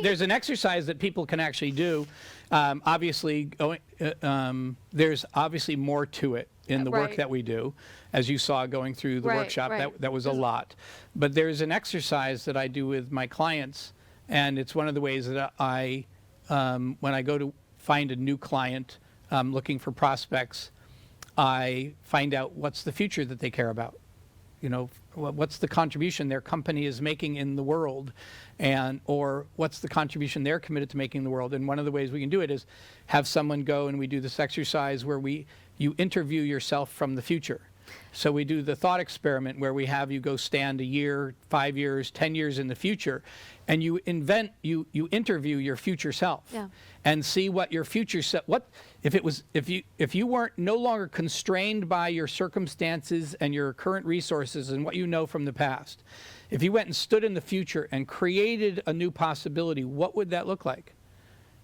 there's an exercise that people can actually do. Obviously, there's obviously more to it in the work that we do. As you saw going through the workshop, that was a lot. But there's an exercise that I do with my clients, and it's one of the ways that I, when I go to find a new client looking for prospects, I find out what's the future that they care about. You know, what's the contribution their company is making in the world, or what's the contribution they're committed to making in the world. And one of the ways we can do it is have someone go, and we do this exercise where you interview yourself from the future. So we do the thought experiment where we have you go stand a year, 5 years, 10 years in the future, and you interview your future self, and see what your future self, if you weren't no longer constrained by your circumstances and your current resources and what you know from the past, if you went and stood in the future and created a new possibility, what would that look like?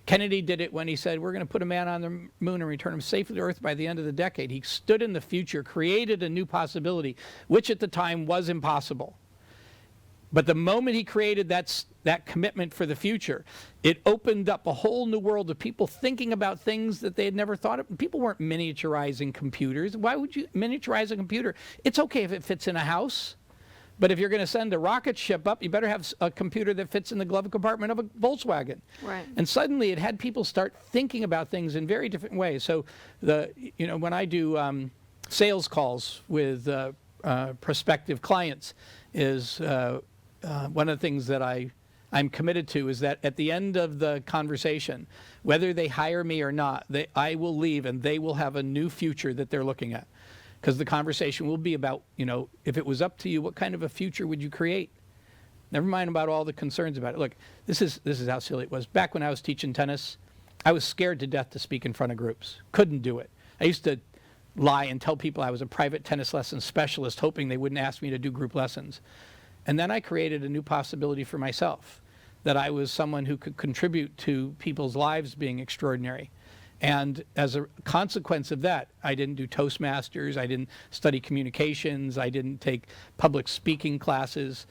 Kennedy did it when he said, we're going to put a man on the moon and return him safely to Earth by the end of the decade. He stood in the future, created a new possibility, which at the time was impossible. But the moment he created that commitment for the future, it opened up a whole new world of people thinking about things that they had never thought of. People weren't miniaturizing computers. Why would you miniaturize a computer? It's okay if it fits in a house. But if you're going to send a rocket ship up, you better have a computer that fits in the glove compartment of a Volkswagen. Right. And suddenly it had people start thinking about things in very different ways. So when I do sales calls with prospective clients, is one of the things that I'm committed to is that at the end of the conversation, whether they hire me or not, I will leave and they will have a new future that they're looking at. Because the conversation will be about, if it was up to you, what kind of a future would you create? Never mind about all the concerns about it. Look, this is how silly it was. Back when I was teaching tennis, I was scared to death to speak in front of groups. Couldn't do it. I used to lie and tell people I was a private tennis lesson specialist, hoping they wouldn't ask me to do group lessons. And then I created a new possibility for myself, that I was someone who could contribute to people's lives being extraordinary. And as a consequence of that, I didn't do Toastmasters, I didn't study communications, I didn't take public speaking classes.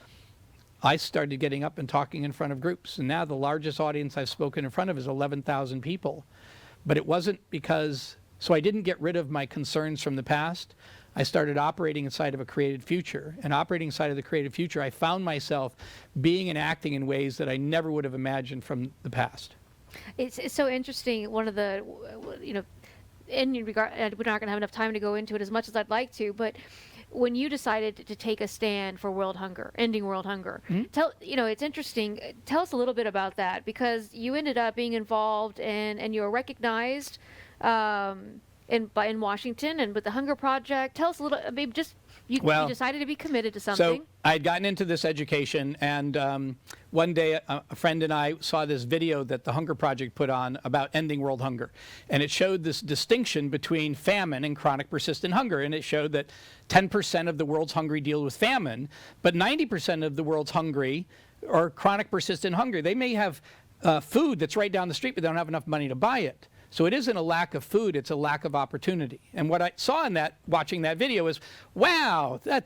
I started getting up and talking in front of groups. And now the largest audience I've spoken in front of is 11,000 people. But it wasn't so I didn't get rid of my concerns from the past. I started operating inside of a created future. And operating inside of the created future, I found myself being and acting in ways that I never would have imagined from the past. It's so interesting. One of the, in regard, we're not going to have enough time to go into it as much as I'd like to, but when you decided to take a stand for world hunger, ending world hunger, it's interesting. Tell us a little bit about that, because you ended up being involved and you were recognized in Washington and with the Hunger Project. Tell us a little. I mean, you decided to be committed to something. So I had gotten into this education, and one day a friend and I saw this video that the Hunger Project put on about ending world hunger. And it showed this distinction between famine and chronic persistent hunger. And it showed that 10% of the world's hungry deal with famine, but 90% of the world's hungry or chronic persistent hunger. They may have food that's right down the street, but they don't have enough money to buy it. So it isn't a lack of food, it's a lack of opportunity. And what I saw in watching that video is, wow, the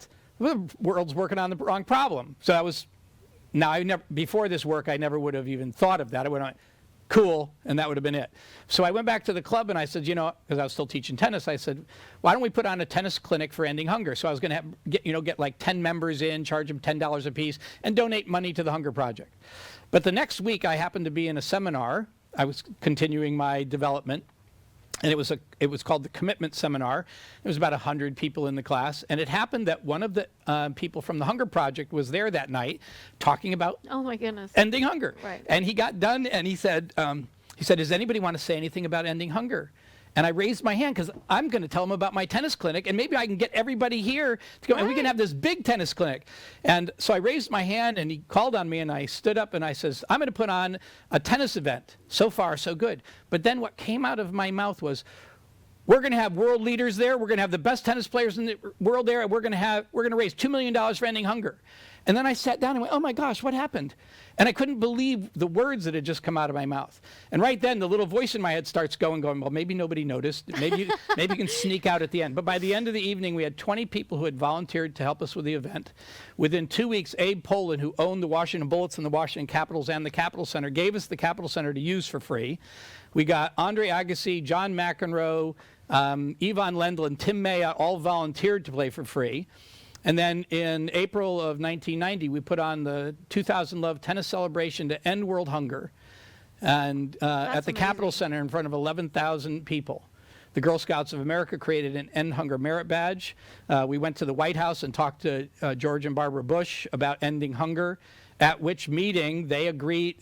world's working on the wrong problem. So before this work, I never would have even thought of that. I would have went, cool, and that would have been it. So I went back to the club and I said, because I was still teaching tennis, I said, why don't we put on a tennis clinic for ending hunger? So I was going to get like 10 members in, charge them $10 a piece, and donate money to the Hunger Project. But the next week, I happened to be in a seminar. I was continuing my development, and it was called the Commitment Seminar. There was about 100 people in the class, and it happened that one of the people from the Hunger Project was there that night talking about ending hunger. Right. And he got done, and he said, does anybody want to say anything about ending hunger? And I raised my hand because I'm going to tell him about my tennis clinic, and maybe I can get everybody here to go, and we can have this big tennis clinic. And so I raised my hand, and he called on me, and I stood up, and I says, I'm going to put on a tennis event. So far, so good. But then what came out of my mouth was, we're going to have world leaders there. We're going to have the best tennis players in the world there, and we're going to raise $2 million for ending hunger. And then I sat down and went, oh my gosh, what happened? And I couldn't believe the words that had just come out of my mouth. And right then, the little voice in my head starts going, well, maybe nobody noticed. Maybe you can sneak out at the end. But by the end of the evening, we had 20 people who had volunteered to help us with the event. Within 2 weeks, Abe Poland, who owned the Washington Bullets and the Washington Capitals and the Capitol Center, gave us the Capitol Center to use for free. We got Andre Agassi, John McEnroe, Yvonne Lendl, and Tim Maya all volunteered to play for free. And then in April of 1990, we put on the 2000 Love Tennis Celebration to end world hunger, and at the Capitol Center in front of 11,000 people. The Girl Scouts of America created an End Hunger Merit Badge. We went to the White House and talked to George and Barbara Bush about ending hunger, at which meeting they agreed,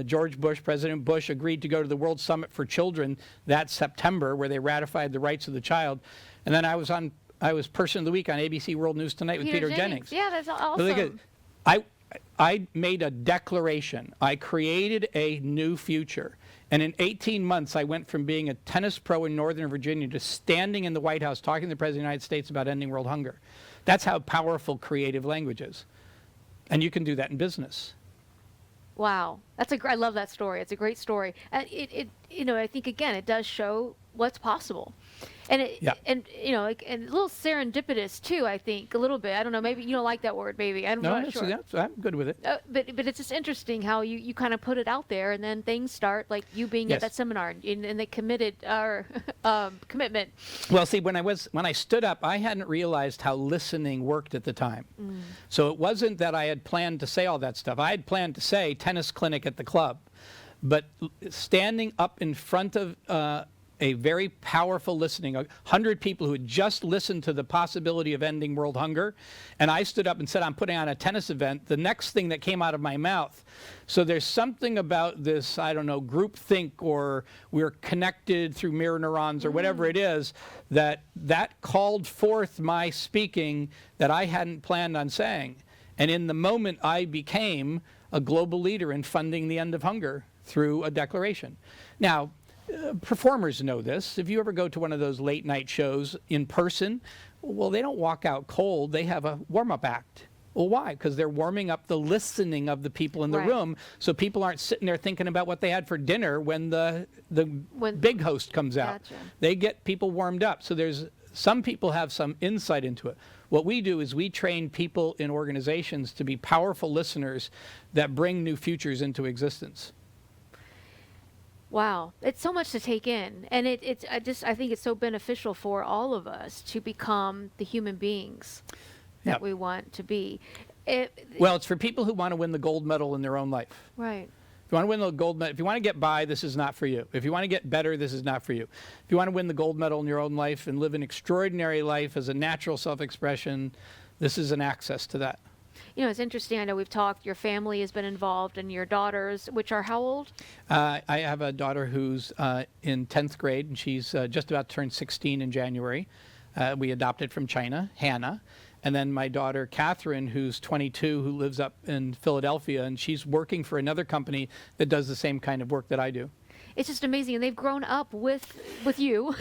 George Bush, President Bush, agreed to go to the World Summit for Children that September, where they ratified the rights of the child. And then I was Person of the Week on ABC World News Tonight with Peter Jennings. Yeah, that's awesome. I made a declaration. I created a new future. And in 18 months, I went from being a tennis pro in Northern Virginia to standing in the White House talking to the President of the United States about ending world hunger. That's how powerful creative language is. And you can do that in business. Wow, I love that story. It's a great story. And I think again, it does show what's possible. And and a little serendipitous too, I think, a little bit. I don't know, maybe you don't like that word, maybe. I'm not sure. I'm good with it. But it's just interesting how you kind of put it out there, and then things start, like you being at that seminar, and they committed our commitment. Well, see, when I stood up, I hadn't realized how listening worked at the time. So it wasn't that I had planned to say all that stuff. I had planned to say tennis clinic at the club, but standing up in front of a very powerful listening, 100 people who had just listened to the possibility of ending world hunger, and I stood up and said, I'm putting on a tennis event. The next thing that came out of my mouth, so there's something about this, I don't know, group think, or we're connected through mirror neurons, or whatever it is, that called forth my speaking that I hadn't planned on saying. And in the moment, I became a global leader in funding the end of hunger through a declaration. Now, performers know this. If you ever go to one of those late night shows in person, well, they don't walk out cold. They have a warm-up act. Well, why? Because they're warming up the listening of the people in the room, so people aren't sitting there thinking about what they had for dinner when the big host comes out. Gotcha. They get people warmed up. So some people have some insight into it. What we do is we train people in organizations to be powerful listeners that bring new futures into existence. Wow, it's so much to take in, and I think it's so beneficial for all of us to become the human beings that we want to be. Well, it's for people who want to win the gold medal in their own life. Right. If you want to win the gold medal, if you want to get by, this is not for you. If you want to get better, this is not for you. If you want to win the gold medal in your own life and live an extraordinary life as a natural self-expression, this is an access to that. You know, it's interesting. I know we've talked, your family has been involved, and your daughters, which are how old? I have a daughter who's in 10th grade, and she's just about to turn 16 in January. We adopted from China, Hannah. And then my daughter, Catherine, who's 22, who lives up in Philadelphia, and she's working for another company that does the same kind of work that I do. It's just amazing, and they've grown up with you,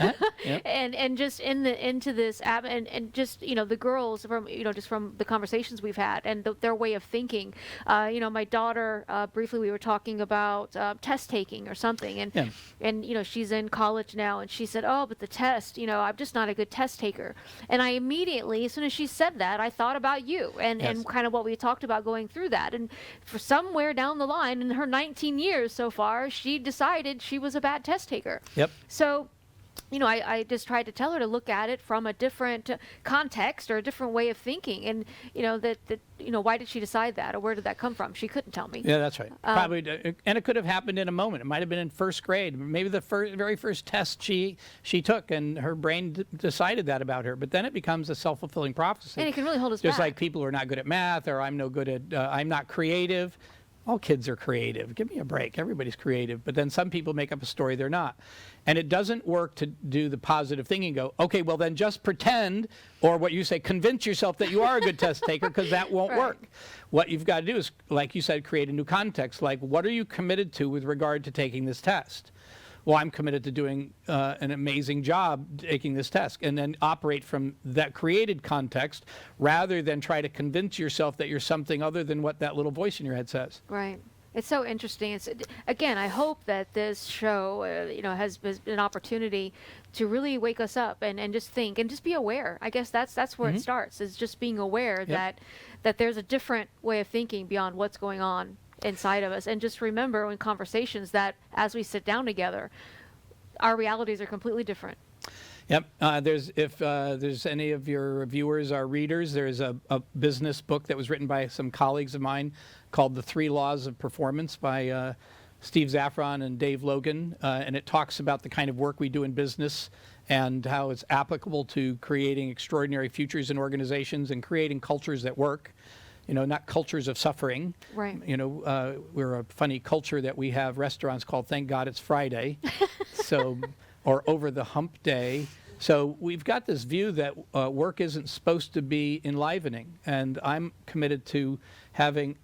and just into this app, and just the girls from just from the conversations we've had and their way of thinking. My daughter, briefly we were talking about test taking or something, and she's in college now, and she said, oh, but the test, I'm just not a good test taker. And I immediately, as soon as she said that, I thought about you and kind of what we talked about going through that. And for somewhere down the line in her 19 years so far, she decided she was a bad test taker. Yep. So, I just tried to tell her to look at it from a different context or a different way of thinking, and why did she decide that, or where did that come from? She couldn't tell me. Yeah, that's right. Probably, and it could have happened in a moment. It might have been in first grade, maybe the very first test she took, and her brain decided that about her. But then it becomes a self-fulfilling prophecy. And it can really hold us Just back. like people who are not good at math, or I'm no good at, I'm not creative. All kids are creative. Give me a break. Everybody's creative. But then some people make up a story they're not. And it doesn't work to do the positive thing and go, okay, well then just pretend, or what you say, convince yourself that you are a good test taker, because that won't work. What you've got to do is, like you said, create a new context. Like, what are you committed to with regard to taking this test? well, I'm committed to doing an amazing job taking this test, and then operate from that created context rather than try to convince yourself that you're something other than what that little voice in your head says. Right. It's so interesting. It's, again, I hope that this show, has been an opportunity to really wake us up and just think and just be aware. I guess that's where it starts, is just being aware that there's a different way of thinking beyond what's going on inside of us. And just remember in conversations that as we sit down together, our realities are completely different. Yep. If there's any of your viewers are readers, there's a business book that was written by some colleagues of mine called The 3 Laws of Performance by Steve Zaffron and Dave Logan. And it talks about the kind of work we do in business and how it's applicable to creating extraordinary futures in organizations and creating cultures that work. Not cultures of suffering. Right. We're a funny culture that we have restaurants called Thank God It's Friday. Or Over the Hump Day. So we've got this view that work isn't supposed to be enlivening, and I'm committed to having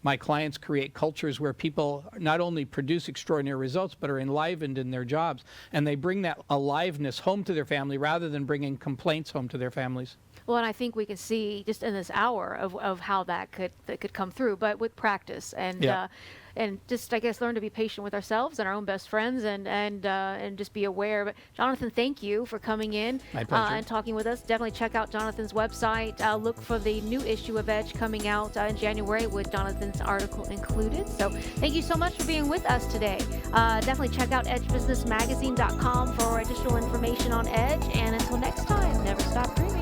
my clients create cultures where people not only produce extraordinary results, but are enlivened in their jobs, and they bring that aliveness home to their family rather than bringing complaints home to their families. Well, and I think we can see just in this hour of how that could come through, but with practice and just, I guess, learn to be patient with ourselves and our own best friends and just be aware. But Jonathan, thank you for coming in and talking with us. Definitely check out Jonathan's website. Look for the new issue of Edge coming out in January with Jonathan's article included. So thank you so much for being with us today. Definitely check out edgebusinessmagazine.com for additional information on Edge. And until next time, never stop dreaming.